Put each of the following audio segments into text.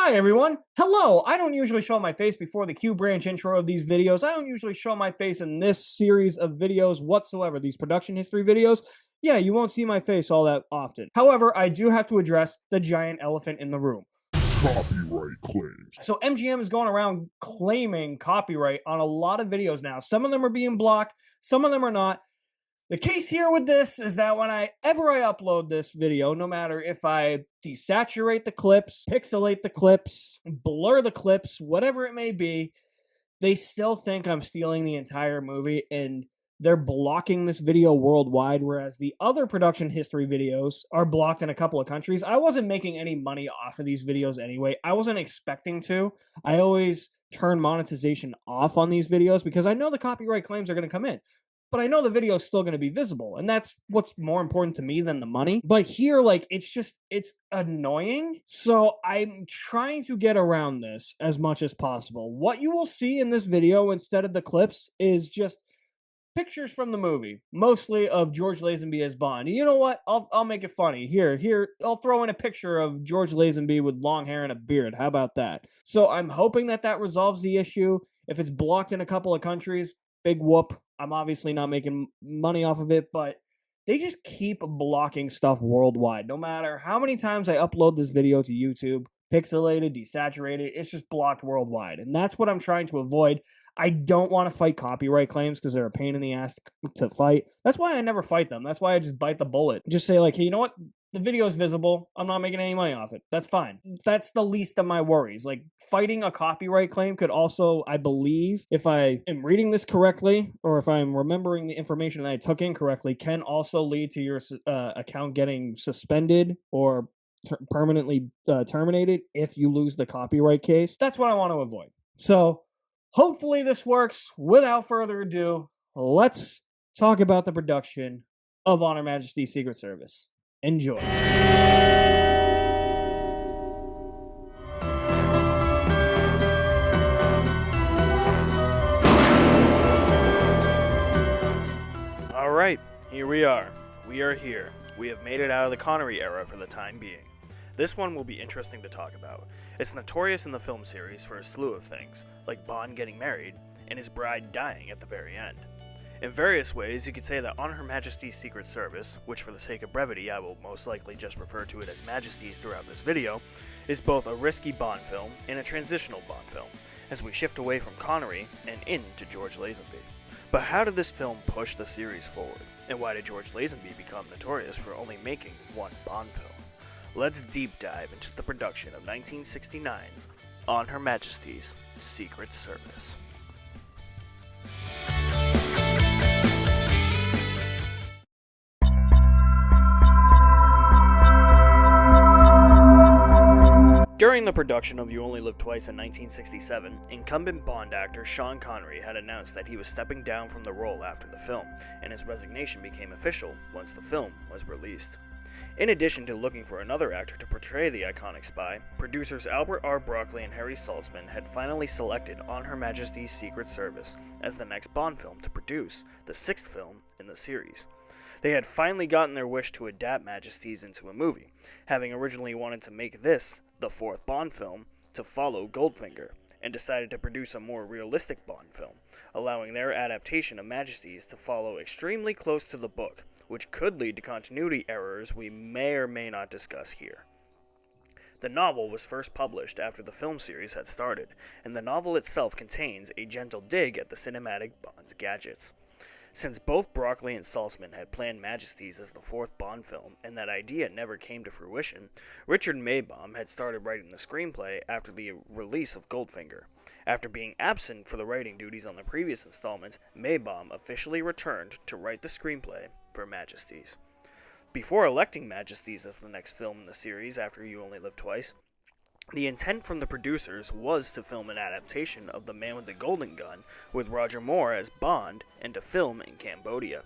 Hi everyone, hello! I don't usually show my face before the Q branch intro of these videos. I don't usually show my face in this series of videos whatsoever, these production history videos. Yeah, you won't see my face all that often. However, I do have to address the giant elephant in the room. Copyright claims. So MGM is going around claiming copyright on a lot of videos now. Some of them are being blocked, some of them are not. The case here with this is that whenever I upload this video, no matter if I desaturate the clips, pixelate the clips, blur the clips, whatever it may be, they still think I'm stealing the entire movie and they're blocking this video worldwide, whereas the other production history videos are blocked in a couple of countries. I wasn't making any money off of these videos anyway. I wasn't expecting to. I always turn monetization off on these videos because I know the copyright claims are going to come in, but I know the video is still going to be visible, and that's what's more important to me than the money. But here, like, it's annoying. So I'm trying to get around this as much as possible. What you will see in this video instead of the clips is just pictures from the movie, mostly of George Lazenby as Bond. You know what? I'll make it funny. Here, I'll throw in a picture of George Lazenby with long hair and a beard. How about that? So I'm hoping that resolves the issue. If it's blocked in a couple of countries, big whoop. I'm obviously not making money off of it, but they just keep blocking stuff worldwide. No matter how many times I upload this video to YouTube, pixelated, desaturated, it's just blocked worldwide. And that's what I'm trying to avoid. I don't want to fight copyright claims because they're a pain in the ass to fight. That's why I never fight them. That's why I just bite the bullet. Just say, like, hey, you know what? The video is visible. I'm not making any money off it. That's fine. That's the least of my worries. Like, fighting a copyright claim could also, I believe, if I am reading this correctly, or if I'm remembering the information that I took in correctly, can also lead to your account getting suspended or permanently terminated if you lose the copyright case. That's what I want to avoid. So hopefully this works. Without further ado, let's talk about the production of On Her Majesty's Secret Service. Enjoy. Alright, here we are. We are here. We have made it out of the Connery era for the time being. This one will be interesting to talk about. It's notorious in the film series for a slew of things, like Bond getting married and his bride dying at the very end. In various ways, you could say that On Her Majesty's Secret Service, which for the sake of brevity I will most likely just refer to it as Majesty's throughout this video, is both a risky Bond film and a transitional Bond film, as we shift away from Connery and into George Lazenby. But how did this film push the series forward, and why did George Lazenby become notorious for only making one Bond film? Let's deep dive into the production of 1969's On Her Majesty's Secret Service. During the production of You Only Live Twice in 1967, incumbent Bond actor Sean Connery had announced that he was stepping down from the role after the film, and his resignation became official once the film was released. In addition to looking for another actor to portray the iconic spy, producers Albert R. Broccoli and Harry Saltzman had finally selected On Her Majesty's Secret Service as the next Bond film to produce, the sixth film in the series. They had finally gotten their wish to adapt Majesty's into a movie, having originally wanted to make this the fourth Bond film to follow Goldfinger, and decided to produce a more realistic Bond film, allowing their adaptation of Majesty's to follow extremely close to the book, which could lead to continuity errors we may or may not discuss here. The novel was first published after the film series had started, and the novel itself contains a gentle dig at the cinematic Bond's gadgets. Since both Broccoli and Saltzman had planned Majesty's as the fourth Bond film, and that idea never came to fruition, Richard Maibaum had started writing the screenplay after the release of Goldfinger. After being absent for the writing duties on the previous installment, Maibaum officially returned to write the screenplay for Majesty's. Before electing Majesty's as the next film in the series after You Only Live Twice, the intent from the producers was to film an adaptation of The Man with the Golden Gun with Roger Moore as Bond and to film in Cambodia.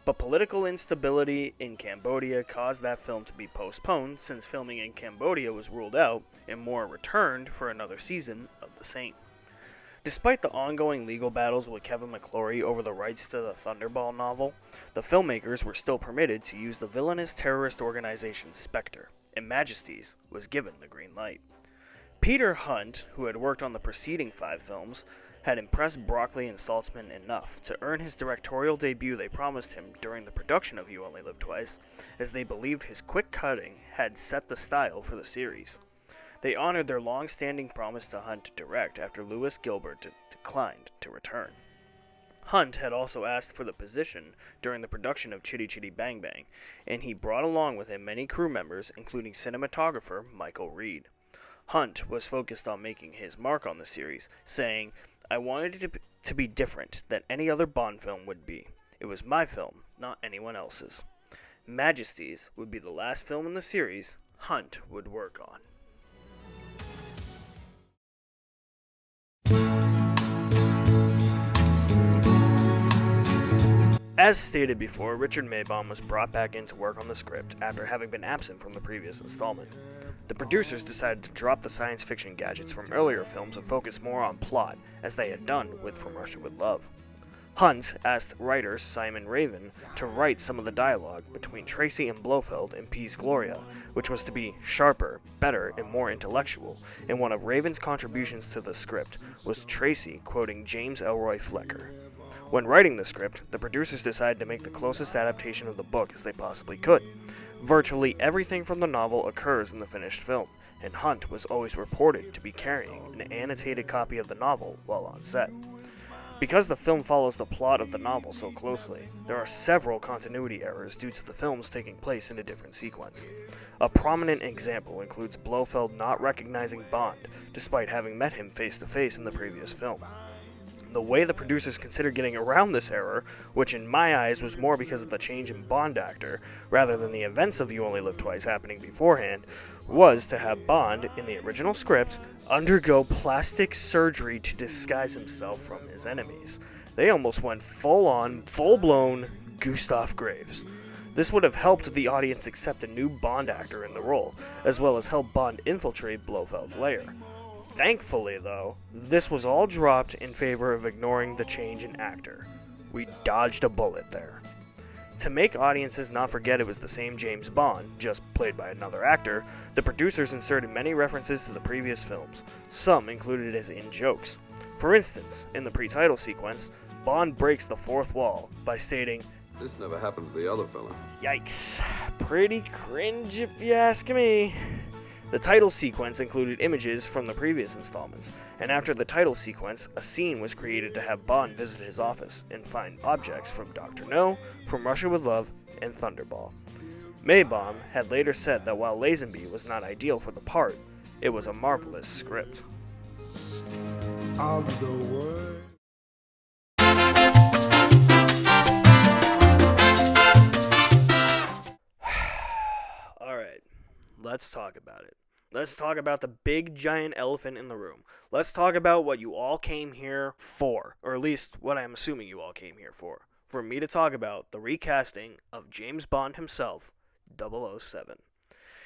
But political instability in Cambodia caused that film to be postponed since filming in Cambodia was ruled out and Moore returned for another season of the same. Despite the ongoing legal battles with Kevin McClory over the rights to the Thunderball novel, the filmmakers were still permitted to use the villainous terrorist organization Spectre, and Majesty's was given the green light. Peter Hunt, who had worked on the preceding 5 films, had impressed Broccoli and Saltzman enough to earn his directorial debut they promised him during the production of You Only Live Twice, as they believed his quick cutting had set the style for the series. They honored their long-standing promise to Hunt to direct after Lewis Gilbert declined to return. Hunt had also asked for the position during the production of Chitty Chitty Bang Bang, and he brought along with him many crew members, including cinematographer Michael Reed. Hunt was focused on making his mark on the series, saying, "I wanted it to be different than any other Bond film would be. It was my film, not anyone else's." Majesty's would be the last film in the series Hunt would work on. As stated before, Richard Maibaum was brought back in to work on the script after having been absent from the previous installment. The producers decided to drop the science fiction gadgets from earlier films and focus more on plot, as they had done with From Russia with Love. Hunt asked writer Simon Raven to write some of the dialogue between Tracy and Blofeld in Peace Gloria, which was to be sharper, better, and more intellectual, and one of Raven's contributions to the script was Tracy quoting James Elroy Flecker. When writing the script, the producers decided to make the closest adaptation of the book as they possibly could. Virtually everything from the novel occurs in the finished film, and Hunt was always reported to be carrying an annotated copy of the novel while on set. Because the film follows the plot of the novel so closely, there are several continuity errors due to the films taking place in a different sequence. A prominent example includes Blofeld not recognizing Bond, despite having met him face-to-face in the previous film. The way the producers considered getting around this error, which in my eyes was more because of the change in Bond actor, rather than the events of You Only Live Twice happening beforehand, was to have Bond, in the original script, undergo plastic surgery to disguise himself from his enemies. They almost went full-on, full-blown Gustav Graves. This would have helped the audience accept a new Bond actor in the role, as well as help Bond infiltrate Blofeld's lair. Thankfully, though, this was all dropped in favor of ignoring the change in actor. We dodged a bullet there. To make audiences not forget it was the same James Bond, just played by another actor, the producers inserted many references to the previous films, some included as in-jokes. For instance, in the pre-title sequence, Bond breaks the fourth wall by stating, "This never happened to the other fella." Yikes. Pretty cringe if you ask me. The title sequence included images from the previous installments, and after the title sequence, a scene was created to have Bond visit his office and find objects from Dr. No, From Russia with Love, and Thunderball. Maibaum had later said that while Lazenby was not ideal for the part, it was a marvelous script. Of the word. Alright, let's talk about it. Let's talk about the big giant elephant in the room. Let's talk about what you all came here for, or at least what I'm assuming you all came here for me to talk about the recasting of James Bond himself, 007.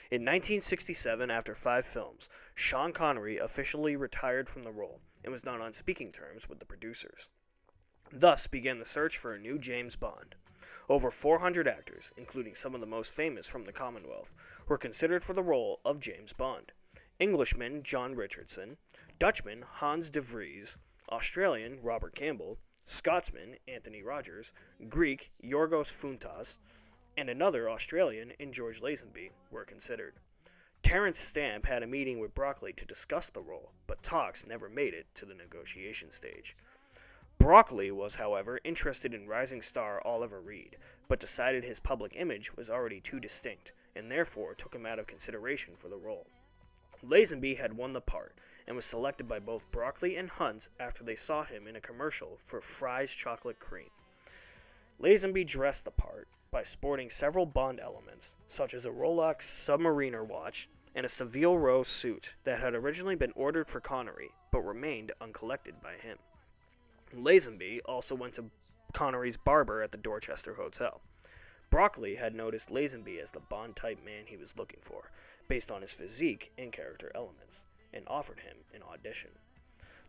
In 1967, after 5 films, Sean Connery officially retired from the role and was not on speaking terms with the producers. Thus began the search for a new James Bond. Over 400 actors, including some of the most famous from the Commonwealth, were considered for the role of James Bond. Englishman John Richardson, Dutchman Hans de Vries, Australian Robert Campbell, Scotsman Anthony Rogers, Greek Yorgos Fountas, and another Australian in George Lazenby were considered. Terence Stamp had a meeting with Broccoli to discuss the role, but talks never made it to the negotiation stage. Broccoli was, however, interested in rising star Oliver Reed, but decided his public image was already too distinct, and therefore took him out of consideration for the role. Lazenby had won the part, and was selected by both Broccoli and Hunt after they saw him in a commercial for Fry's Chocolate Cream. Lazenby dressed the part by sporting several Bond elements, such as a Rolex Submariner watch and a Savile Row suit that had originally been ordered for Connery, but remained uncollected by him. Lazenby also went to Connery's barber at the Dorchester Hotel. Broccoli had noticed Lazenby as the Bond-type man he was looking for, based on his physique and character elements, and offered him an audition.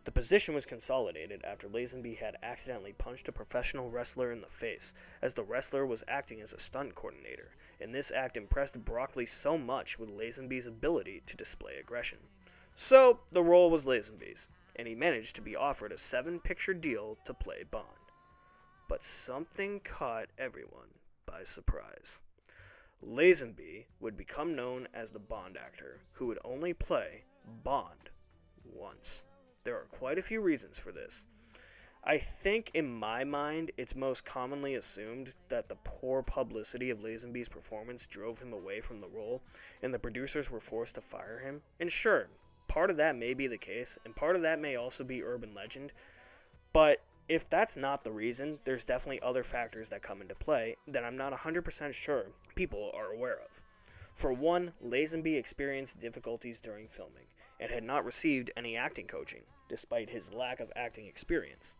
The position was consolidated after Lazenby had accidentally punched a professional wrestler in the face, as the wrestler was acting as a stunt coordinator, and this act impressed Broccoli so much with Lazenby's ability to display aggression. So, the role was Lazenby's, and he managed to be offered a 7-picture deal to play Bond. But something caught everyone by surprise. Lazenby would become known as the Bond actor who would only play Bond once. There are quite a few reasons for this. I think in my mind it's most commonly assumed that the poor publicity of Lazenby's performance drove him away from the role and the producers were forced to fire him. And sure, part of that may be the case and part of that may also be urban legend, but if that's not the reason, there's definitely other factors that come into play that I'm not 100% sure people are aware of. For one, Lazenby experienced difficulties during filming and had not received any acting coaching, despite his lack of acting experience.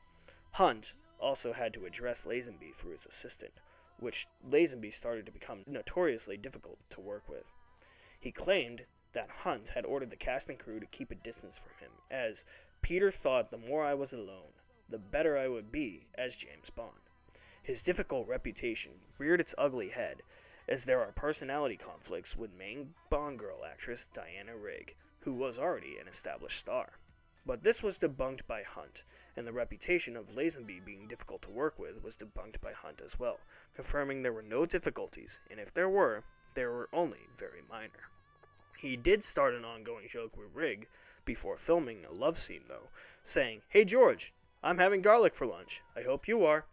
Hunt also had to address Lazenby through his assistant, which Lazenby started to become notoriously difficult to work with. He claimed that Hunt had ordered the cast and crew to keep a distance from him, as Peter thought the more I was alone, the better I would be as James Bond. His difficult reputation reared its ugly head, as there are personality conflicts with main Bond girl actress Diana Rigg, who was already an established star. But this was debunked by Hunt, and the reputation of Lazenby being difficult to work with was debunked by Hunt as well, confirming there were no difficulties, and if there were only very minor. He did start an ongoing joke with Rigg before filming a love scene though, saying, "Hey George, I'm having garlic for lunch. I hope you are."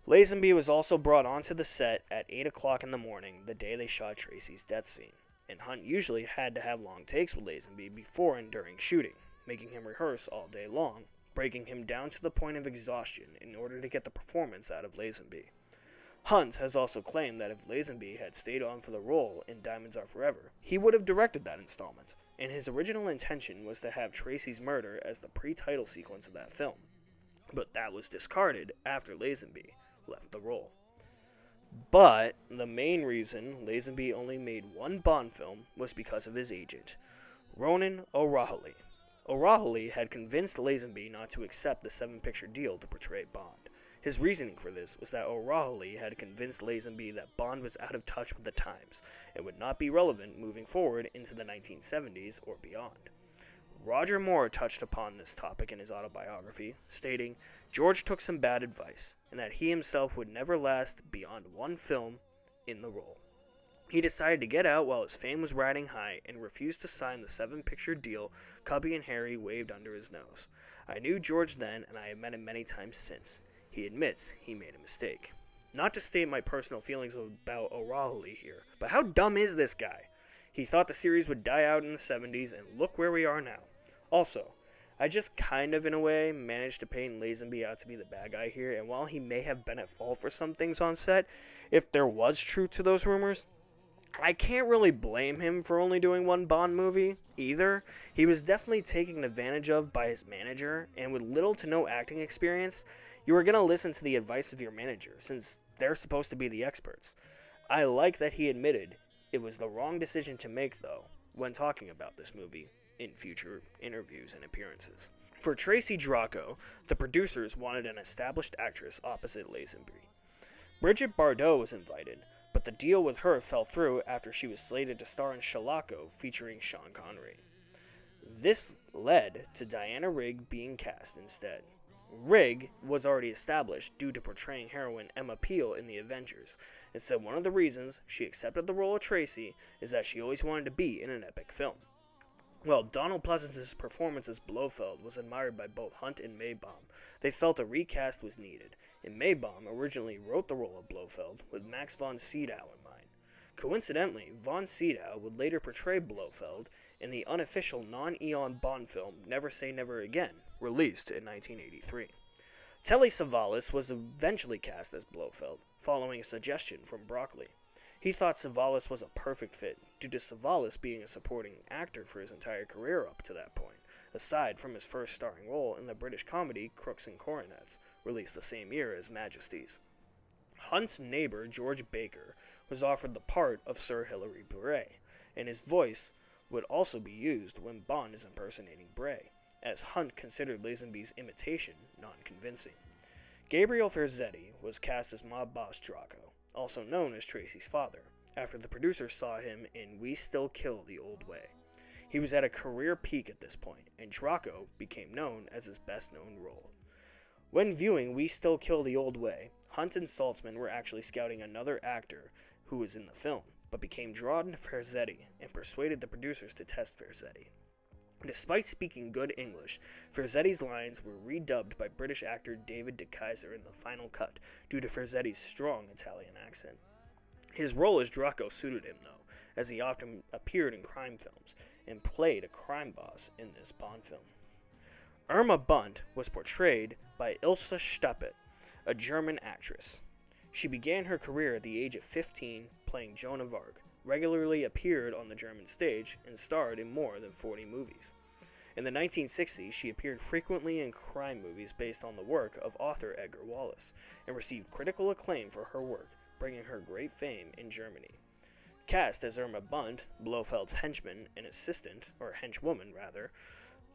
Lazenby was also brought onto the set at 8 o'clock in the morning the day they shot Tracy's death scene, and Hunt usually had to have long takes with Lazenby before and during shooting, making him rehearse all day long, breaking him down to the point of exhaustion in order to get the performance out of Lazenby. Hunt has also claimed that if Lazenby had stayed on for the role in Diamonds Are Forever, he would have directed that installment, and his original intention was to have Tracy's murder as the pre-title sequence of that film. But that was discarded after Lazenby left the role. But the main reason Lazenby only made one Bond film was because of his agent, Ronan O'Rahilly. O'Rahilly had convinced Lazenby not to accept the 7-picture deal to portray Bond. His reasoning for this was that O'Rahilly had convinced Lazenby that Bond was out of touch with the times and would not be relevant moving forward into the 1970s or beyond. Roger Moore touched upon this topic in his autobiography, stating, "George took some bad advice, and that he himself would never last beyond one film in the role. He decided to get out while his fame was riding high and refused to sign the 7-picture deal Cubby and Harry waved under his nose. I knew George then, and I have met him many times since. He admits he made a mistake." Not to state my personal feelings about O'Rahilly here, but how dumb is this guy? He thought the series would die out in the 70s, and look where we are now. Also, I just kind of, in a way, managed to paint Lazenby out to be the bad guy here, and while he may have been at fault for some things on set, if there was truth to those rumors, I can't really blame him for only doing one Bond movie, either. He was definitely taken advantage of by his manager, and with little to no acting experience, you are going to listen to the advice of your manager, since they're supposed to be the experts. I like that he admitted it was the wrong decision to make, though, when talking about this movie in future interviews and appearances. For Tracy Draco, the producers wanted an established actress opposite Lazenby. Brigitte Bardot was invited, but the deal with her fell through after she was slated to star in Shalako featuring Sean Connery. This led to Diana Rigg being cast instead. Rigg was already established due to portraying heroine Emma Peel in The Avengers, and said one of the reasons she accepted the role of Tracy is that she always wanted to be in an epic film. Well, Donald Pleasence's performance as Blofeld was admired by both Hunt and Maibaum. They felt a recast was needed, and Maibaum originally wrote the role of Blofeld with Max von Sydow in mind. Coincidentally, von Sydow would later portray Blofeld in the unofficial non-Eon Bond film Never Say Never Again, released in 1983. Telly Savalas was eventually cast as Blofeld, following a suggestion from Broccoli. He thought Savalas was a perfect fit, due to Savalas being a supporting actor for his entire career up to that point, aside from his first starring role in the British comedy Crooks and Coronets, released the same year as Majesty's. Hunt's neighbor, George Baker, was offered the part of Sir Hilary Bray, and his voice would also be used when Bond is impersonating Bray, as Hunt considered Lazenby's imitation non-convincing. Gabriel Ferzetti was cast as mob boss Draco, also known as Tracy's father, after the producers saw him in We Still Kill the Old Way. He was at a career peak at this point, and Draco became known as his best-known role. When viewing We Still Kill the Old Way, Hunt and Saltzman were actually scouting another actor who was in the film, but became drawn to Ferzetti and persuaded the producers to test Ferzetti. Despite speaking good English, Ferzetti's lines were redubbed by British actor David de Keyser in the final cut due to Ferzetti's strong Italian accent. His role as Draco suited him, though, as he often appeared in crime films and played a crime boss in this Bond film. Irma Bunt was portrayed by Ilse Stappet, a German actress. She began her career at the age of 15 playing Joan of Arc, regularly appeared on the German stage, and starred in more than 40 movies. In the 1960s, she appeared frequently in crime movies based on the work of author Edgar Wallace, and received critical acclaim for her work, bringing her great fame in Germany. Cast as Irma Bunt, Blofeld's henchman and assistant, or henchwoman rather,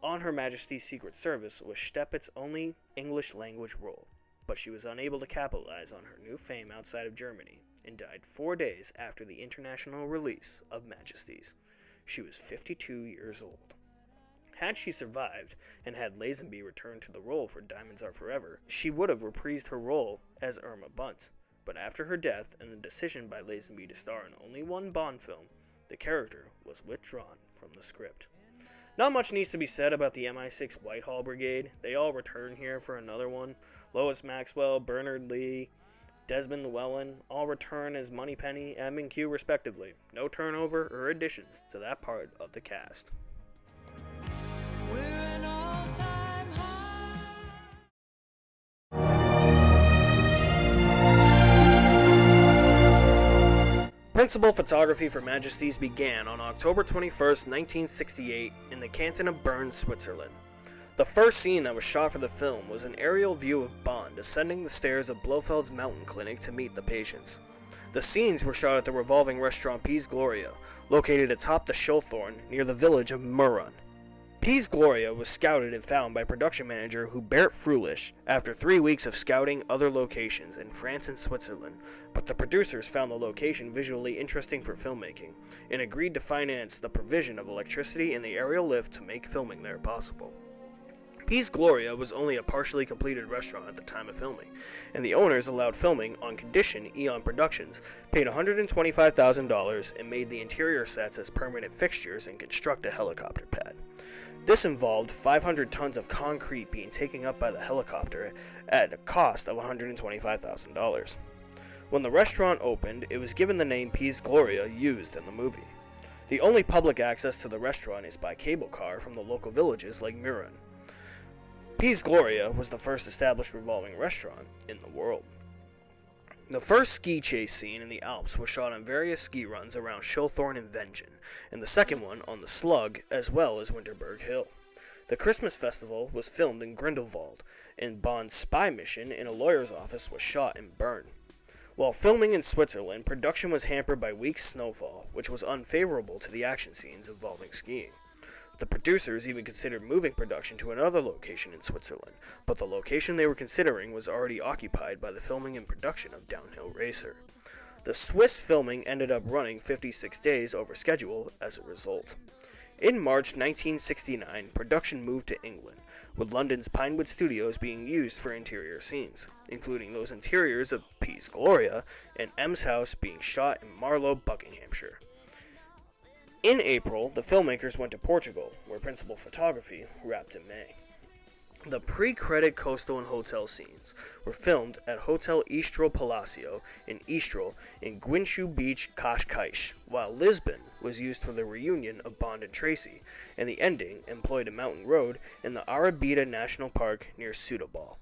on Her Majesty's Secret Service was Stappet's only English-language role, but she was unable to capitalize on her new fame outside of Germany, and died 4 days after the international release of Majesties. She was 52 years old. Had she survived, and had Lazenby returned to the role for Diamonds Are Forever, she would have reprised her role as Irma Bunt, but after her death and the decision by Lazenby to star in only one Bond film, the character was withdrawn from the script. Not much needs to be said about the MI6 Whitehall Brigade. They all return here for another one. Lois Maxwell, Bernard Lee, Desmond Llewellyn all return as Moneypenny and McHugh respectively. No turnover or additions to that part of the cast. Principal photography for Majesties began on October 21, 1968 in the canton of Bern, Switzerland. The first scene that was shot for the film was an aerial view of Bond ascending the stairs of Blofeld's mountain clinic to meet the patients. The scenes were shot at the revolving restaurant Piz Gloria, located atop the Schulthorn near the village of Murrun. Piz Gloria was scouted and found by production manager Hubert Frulich after 3 weeks of scouting other locations in France and Switzerland, but the producers found the location visually interesting for filmmaking and agreed to finance the provision of electricity and the aerial lift to make filming there possible. Piz Gloria was only a partially completed restaurant at the time of filming, and the owners allowed filming on condition Eon Productions paid $125,000 and made the interior sets as permanent fixtures and construct a helicopter pad. This involved 500 tons of concrete being taken up by the helicopter at a cost of $125,000. When the restaurant opened, it was given the name Piz Gloria used in the movie. The only public access to the restaurant is by cable car from the local villages like Murrun. Piz Gloria was the first established revolving restaurant in the world. The first ski chase scene in the Alps was shot on various ski runs around Schulthorn and Vengen, and the second one on the Slug as well as Winterberg Hill. The Christmas festival was filmed in Grindelwald, and Bond's spy mission in a lawyer's office was shot in Bern. While filming in Switzerland, production was hampered by weak snowfall, which was unfavorable to the action scenes involving skiing. The producers even considered moving production to another location in Switzerland, but the location they were considering was already occupied by the filming and production of Downhill Racer. The Swiss filming ended up running 56 days over schedule as a result. In March 1969, production moved to England, with London's Pinewood Studios being used for interior scenes, including those interiors of Piz Gloria and M's house being shot in Marlow, Buckinghamshire. In April, the filmmakers went to Portugal, where principal photography wrapped in May. The pre-credit coastal and hotel scenes were filmed at Hotel Estrel Palacio in Estrel in Guinchu Beach, Cascais, while Lisbon was used for the reunion of Bond and Tracy, and the ending employed a mountain road in the Arabida National Park near Setúbal.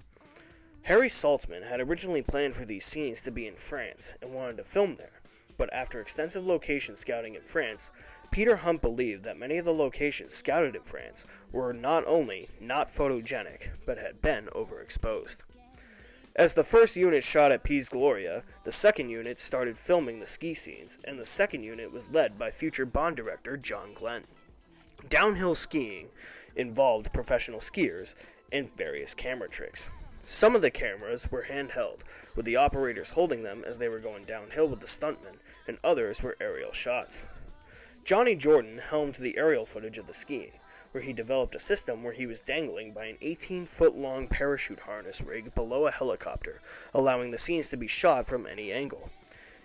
Harry Saltzman had originally planned for these scenes to be in France and wanted to film there, but after extensive location scouting in France, Peter Hunt believed that many of the locations scouted in France were not only not photogenic, but had been overexposed. As the first unit shot at Piz Gloria, the second unit started filming the ski scenes, and the second unit was led by future Bond director John Glenn. Downhill skiing involved professional skiers and various camera tricks. Some of the cameras were handheld, with the operators holding them as they were going downhill with the stuntmen, and others were aerial shots. Johnny Jordan helmed the aerial footage of the skiing, where he developed a system where he was dangling by an 18-foot-long parachute harness rig below a helicopter, allowing the scenes to be shot from any angle.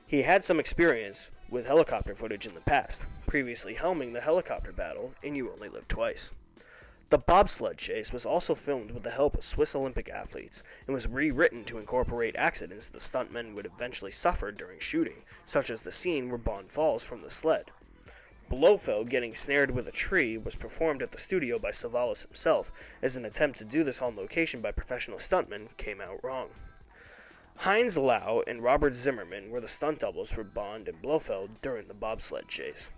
He had some experience with helicopter footage in the past, previously helming the helicopter battle in You Only Live Twice. The bobsled chase was also filmed with the help of Swiss Olympic athletes and was rewritten to incorporate accidents the stuntmen would eventually suffer during shooting, such as the scene where Bond falls from the sled. Blofeld getting snared with a tree was performed at the studio by Savalas himself, as an attempt to do this on location by professional stuntmen came out wrong. Heinz Lau and Robert Zimmerman were the stunt doubles for Bond and Blofeld during the bobsled chase.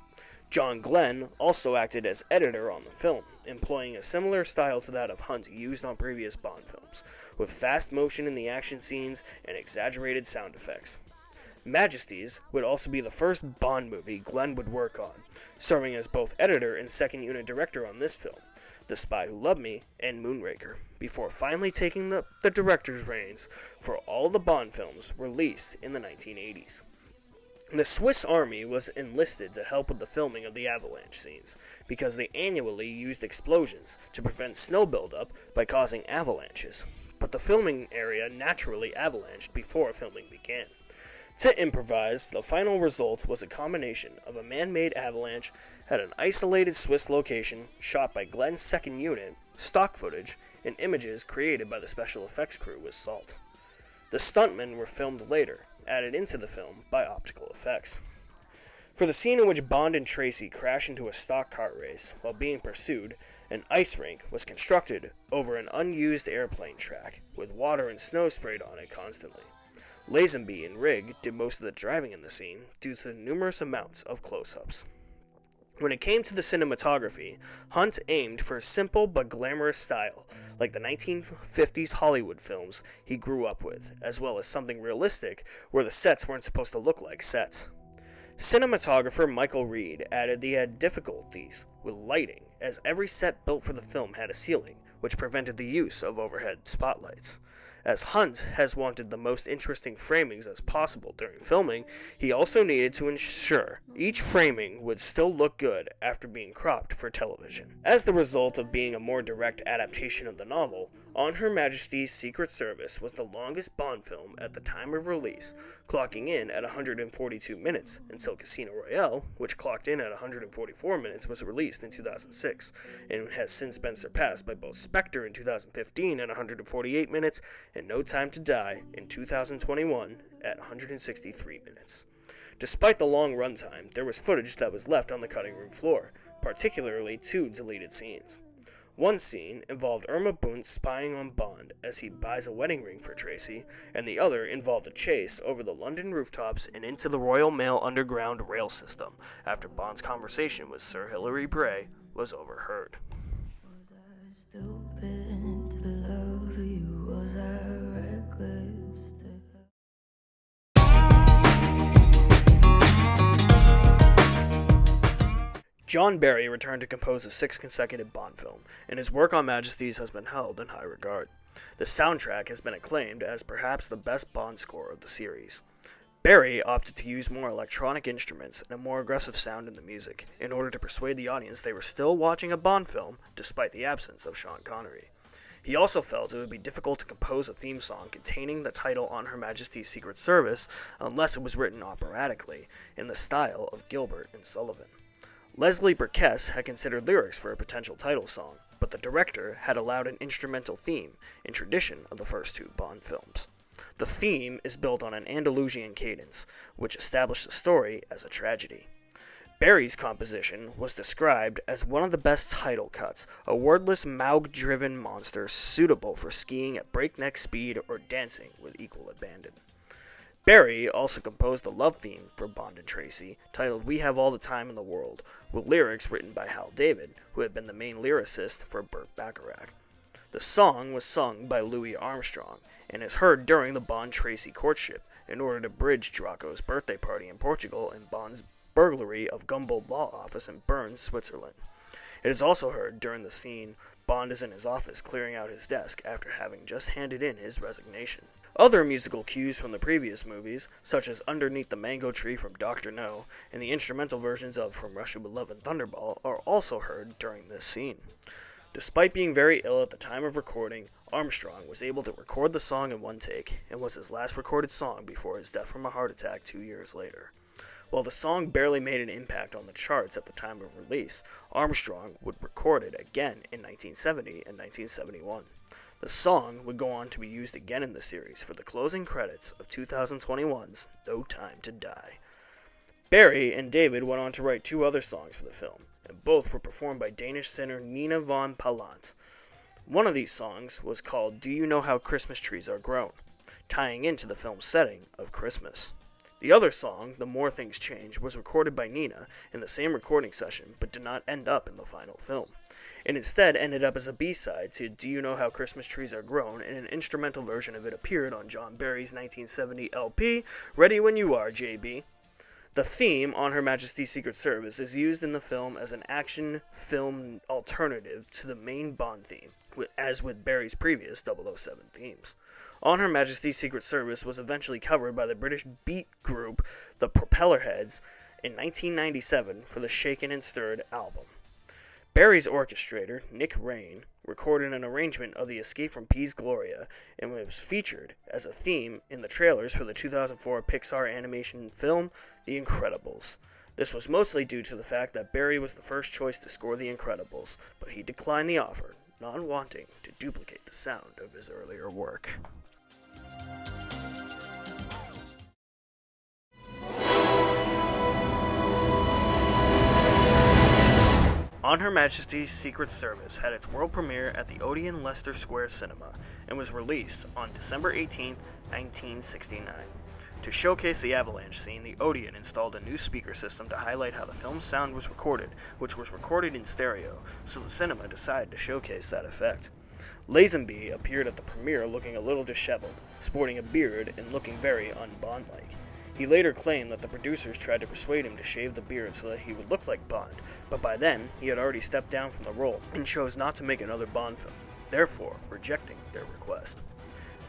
John Glenn also acted as editor on the film, employing a similar style to that of Hunt used on previous Bond films, with fast motion in the action scenes and exaggerated sound effects. Majesties would also be the first Bond movie Glenn would work on, serving as both editor and second unit director on this film, The Spy Who Loved Me and Moonraker, before finally taking the director's reins for all the Bond films released in the 1980s. The Swiss Army was enlisted to help with the filming of the avalanche scenes, because they annually used explosions to prevent snow buildup by causing avalanches, but the filming area naturally avalanched before filming began. To improvise, the final result was a combination of a man-made avalanche at an isolated Swiss location shot by Glenn's second unit, stock footage, and images created by the special effects crew with salt. The stuntmen were filmed later, added into the film by optical effects. For the scene in which Bond and Tracy crash into a stock car race while being pursued, an ice rink was constructed over an unused airplane track, with water and snow sprayed on it constantly. Lazenby and Rigg did most of the driving in the scene due to the numerous amounts of close-ups. When it came to the cinematography, Hunt aimed for a simple but glamorous style, like the 1950s Hollywood films he grew up with, as well as something realistic where the sets weren't supposed to look like sets. Cinematographer Michael Reed added he had difficulties with lighting, as every set built for the film had a ceiling, which prevented the use of overhead spotlights. As Hunt has wanted the most interesting framings as possible during filming, he also needed to ensure each framing would still look good after being cropped for television. As the result of being a more direct adaptation of the novel, On Her Majesty's Secret Service was the longest Bond film at the time of release, clocking in at 142 minutes, until Casino Royale, which clocked in at 144 minutes, was released in 2006, and has since been surpassed by both Spectre in 2015 at 148 minutes, and No Time to Die in 2021 at 163 minutes. Despite the long runtime, there was footage that was left on the cutting room floor, particularly 2 deleted scenes. One scene involved Irma Bunt spying on Bond as he buys a wedding ring for Tracy, and the other involved a chase over the London rooftops and into the Royal Mail Underground rail system after Bond's conversation with Sir Hilary Bray was overheard. John Barry returned to compose a 6th consecutive Bond film, and his work on Majesties has been held in high regard. The soundtrack has been acclaimed as perhaps the best Bond score of the series. Barry opted to use more electronic instruments and a more aggressive sound in the music, in order to persuade the audience they were still watching a Bond film, despite the absence of Sean Connery. He also felt it would be difficult to compose a theme song containing the title On Her Majesty's Secret Service unless it was written operatically, in the style of Gilbert and Sullivan. Leslie Burkess had considered lyrics for a potential title song, but the director had allowed an instrumental theme, in tradition of the first 2 Bond films. The theme is built on an Andalusian cadence, which established the story as a tragedy. Barry's composition was described as one of the best title cuts, a wordless Moog-driven monster suitable for skiing at breakneck speed or dancing with equal abandon. Barry also composed the love theme for Bond and Tracy, titled We Have All the Time in the World, with lyrics written by Hal David, who had been the main lyricist for Burt Bacharach. The song was sung by Louis Armstrong, and is heard during the Bond-Tracy courtship, in order to bridge Draco's birthday party in Portugal and Bond's burglary of Gumboldt Law Office in Bern, Switzerland. It is also heard during the scene Bond is in his office clearing out his desk after having just handed in his resignation. Other musical cues from the previous movies, such as Underneath the Mango Tree from Dr. No and the instrumental versions of From Russia with Love and Thunderball, are also heard during this scene. Despite being very ill at the time of recording, Armstrong was able to record the song in one take, and was his last recorded song before his death from a heart attack 2 years later. While the song barely made an impact on the charts at the time of release, Armstrong would record it again in 1970 and 1971. The song would go on to be used again in the series for the closing credits of 2021's No Time to Die. Barry and David went on to write 2 other songs for the film, and both were performed by Danish singer Nina von Pallant. One of these songs was called Do You Know How Christmas Trees Are Grown, tying into the film's setting of Christmas. The other song, The More Things Change, was recorded by Nina in the same recording session, but did not end up in the final film. It instead ended up as a B-side to Do You Know How Christmas Trees Are Grown, and an instrumental version of it appeared on John Barry's 1970 LP, Ready When You Are, JB. The theme, On Her Majesty's Secret Service, is used in the film as an action film alternative to the main Bond theme, as with Barry's previous 007 themes. On Her Majesty's Secret Service was eventually covered by the British beat group The Propellerheads in 1997 for the Shaken and Stirred album. Barry's orchestrator, Nick Raine, recorded an arrangement of the Escape from Peace Gloria, and was featured as a theme in the trailers for the 2004 Pixar animation film The Incredibles. This was mostly due to the fact that Barry was the first choice to score The Incredibles, but he declined the offer, not wanting to duplicate the sound of his earlier work. On Her Majesty's Secret Service had its world premiere at the Odeon Leicester Square Cinema and was released on December 18, 1969. To showcase the avalanche scene, the Odeon installed a new speaker system to highlight how the film's sound was recorded, which was recorded in stereo, so the cinema decided to showcase that effect. Lazenby appeared at the premiere looking a little disheveled, sporting a beard and looking very un-Bond-like. He later claimed that the producers tried to persuade him to shave the beard so that he would look like Bond, but by then he had already stepped down from the role and chose not to make another Bond film, therefore rejecting their request.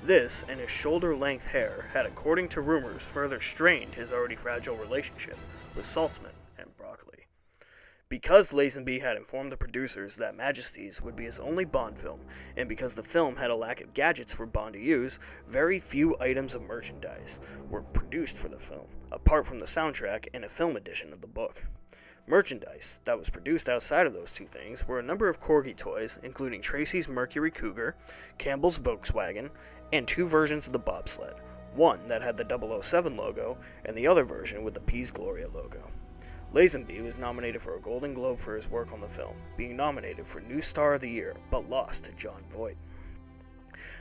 This, and his shoulder-length hair, had, according to rumors, further strained his already fragile relationship with Saltzman and Broccoli. Because Lazenby had informed the producers that Majesty's would be his only Bond film, and because the film had a lack of gadgets for Bond to use, very few items of merchandise were produced for the film, apart from the soundtrack and a film edition of the book. Merchandise that was produced outside of those 2 things were a number of Corgi toys, including Tracy's Mercury Cougar, Campbell's Volkswagen, and 2 versions of the bobsled, one that had the 007 logo, and the other version with the Peace Gloria logo. Lazenby was nominated for a Golden Globe for his work on the film, being nominated for New Star of the Year, but lost to Jon Voight.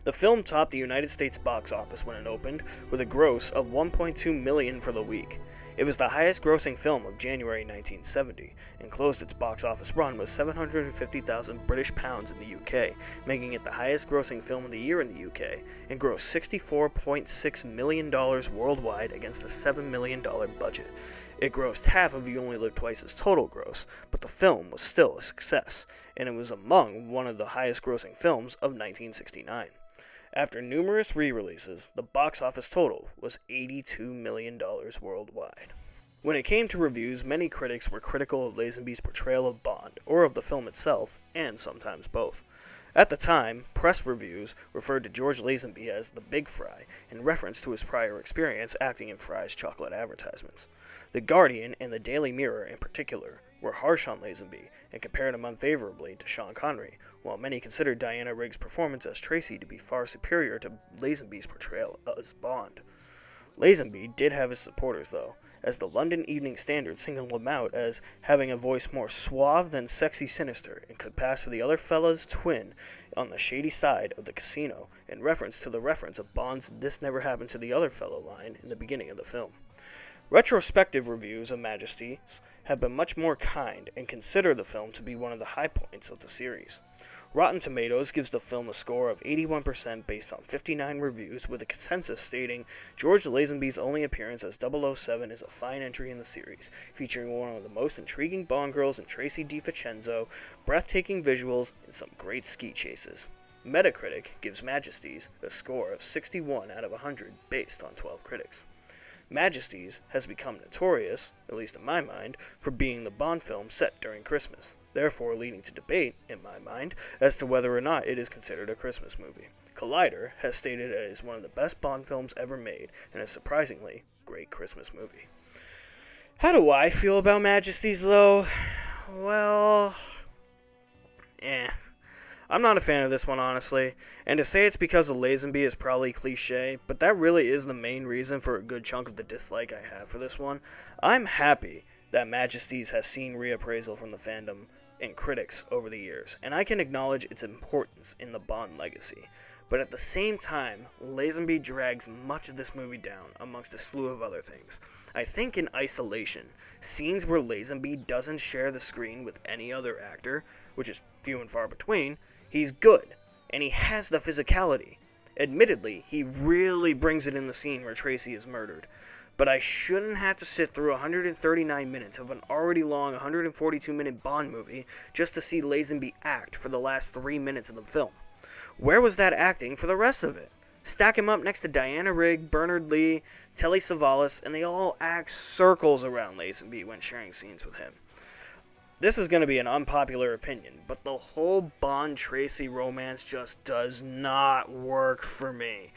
The film topped the United States box office when it opened, with a gross of $1.2 million for the week. It was the highest-grossing film of January 1970, and closed its box office run with £750,000 British pounds in the UK, making it the highest-grossing film of the year in the UK, and grossed $64.6 million worldwide against the $7 million budget. It grossed half of You Only Live Twice's total gross, but the film was still a success, and it was among one of the highest-grossing films of 1969. After numerous re-releases, the box office total was $82 million worldwide. When it came to reviews, many critics were critical of Lazenby's portrayal of Bond, or of the film itself, and sometimes both. At the time, press reviews referred to George Lazenby as the Big Fry, in reference to his prior experience acting in Fry's chocolate advertisements. The Guardian and the Daily Mirror in particular were harsh on Lazenby and compared him unfavorably to Sean Connery, while many considered Diana Rigg's performance as Tracy to be far superior to Lazenby's portrayal as Bond. Lazenby did have his supporters, though, as the London Evening Standard singled him out as having a voice more suave than sexy sinister and could pass for the other fella's twin on the shady side of the casino, in reference to the reference of Bond's This Never Happened to the Other Fellow line in the beginning of the film. Retrospective reviews of Majesty's have been much more kind and consider the film to be one of the high points of the series. Rotten Tomatoes gives the film a score of 81% based on 59 reviews, with a consensus stating George Lazenby's only appearance as 007 is a fine entry in the series, featuring one of the most intriguing Bond girls in Tracy DiVincenzo, breathtaking visuals, and some great ski chases. Metacritic gives Majesty's a score of 61 out of 100 based on 12 critics. Majesty's has become notorious, at least in my mind, for being the Bond film set during Christmas, therefore leading to debate, in my mind, as to whether or not it is considered a Christmas movie. Collider has stated it is one of the best Bond films ever made, and a surprisingly great Christmas movie. How do I feel about Majesty's, though? Well, I'm not a fan of this one, honestly, and to say it's because of Lazenby is probably cliche, but that really is the main reason for a good chunk of the dislike I have for this one. I'm happy that Majesty's has seen reappraisal from the fandom and critics over the years, and I can acknowledge its importance in the Bond legacy. But at the same time, Lazenby drags much of this movie down amongst a slew of other things. I think in isolation, scenes where Lazenby doesn't share the screen with any other actor, which is few and far between, he's good, and he has the physicality. Admittedly, he really brings it in the scene where Tracy is murdered. But I shouldn't have to sit through 139 minutes of an already long 142-minute Bond movie just to see Lazenby act for the last 3 minutes of the film. Where was that acting for the rest of it? Stack him up next to Diana Rigg, Bernard Lee, Telly Savalas, and they all act circles around Lazenby when sharing scenes with him. This is going to be an unpopular opinion, but the whole Bond-Tracy romance just does not work for me.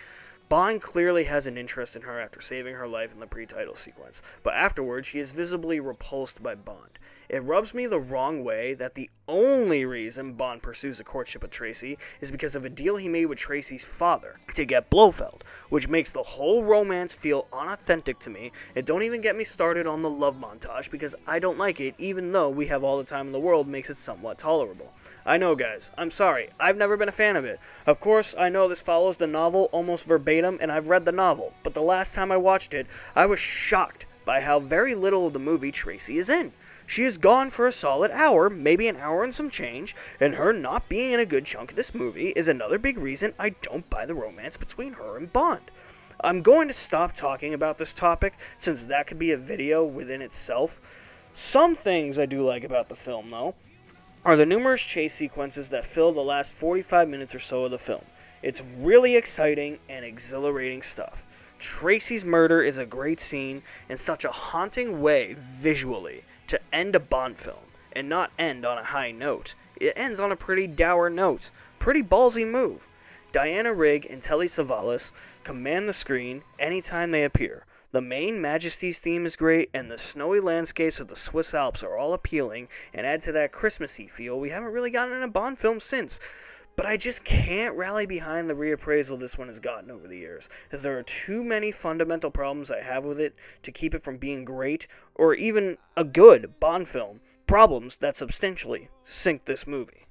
Bond clearly has an interest in her after saving her life in the pre-title sequence, but afterwards she is visibly repulsed by Bond. It rubs me the wrong way that the only reason Bond pursues a courtship with Tracy is because of a deal he made with Tracy's father to get Blofeld, which makes the whole romance feel unauthentic to me, and don't even get me started on the love montage because I don't like it even though we have all the time in the world makes it somewhat tolerable. I know guys, I'm sorry, I've never been a fan of it. Of course, I know this follows the novel almost verbatim and I've read the novel, but the last time I watched it, I was shocked by how very little of the movie Tracy is in. She is gone for a solid hour, maybe an hour and some change, and her not being in a good chunk of this movie is another big reason I don't buy the romance between her and Bond. I'm going to stop talking about this topic, since that could be a video within itself. Some things I do like about the film, though, are the numerous chase sequences that fill the last 45 minutes or so of the film. It's really exciting and exhilarating stuff. Tracy's murder is a great scene in such a haunting way visually to end a Bond film and not end on a high note. It ends on a pretty dour note. Pretty ballsy move. Diana Rigg and Telly Savalas command the screen anytime they appear. The main Majesty's theme is great, and the snowy landscapes of the Swiss Alps are all appealing and add to that Christmassy feel we haven't really gotten in a Bond film since. But I just can't rally behind the reappraisal this one has gotten over the years, as there are too many fundamental problems I have with it to keep it from being great, or even a good Bond film. Problems that substantially sink this movie.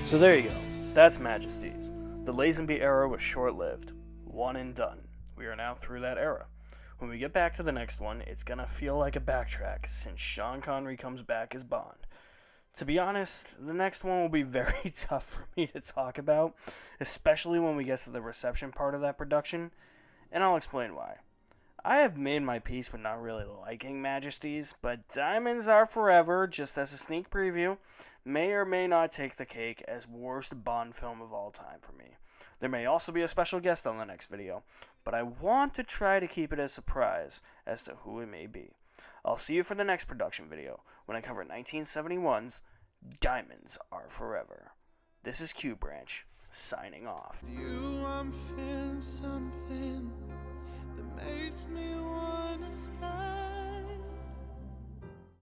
So there you go. That's Majesty's. The Lazenby era was short-lived. One and done. We are now through that era. When we get back to the next one, it's gonna feel like a backtrack since Sean Connery comes back as Bond. To be honest, the next one will be very tough for me to talk about, especially when we get to the reception part of that production, and I'll explain why. I have made my peace with not really liking Majesties, but Diamonds Are Forever, just as a sneak preview, may or may not take the cake as worst Bond film of all time for me. There may also be a special guest on the next video, but I want to try to keep it a surprise as to who it may be. I'll see you for the next production video when I cover 1971's Diamonds Are Forever. This is Q Branch, signing off.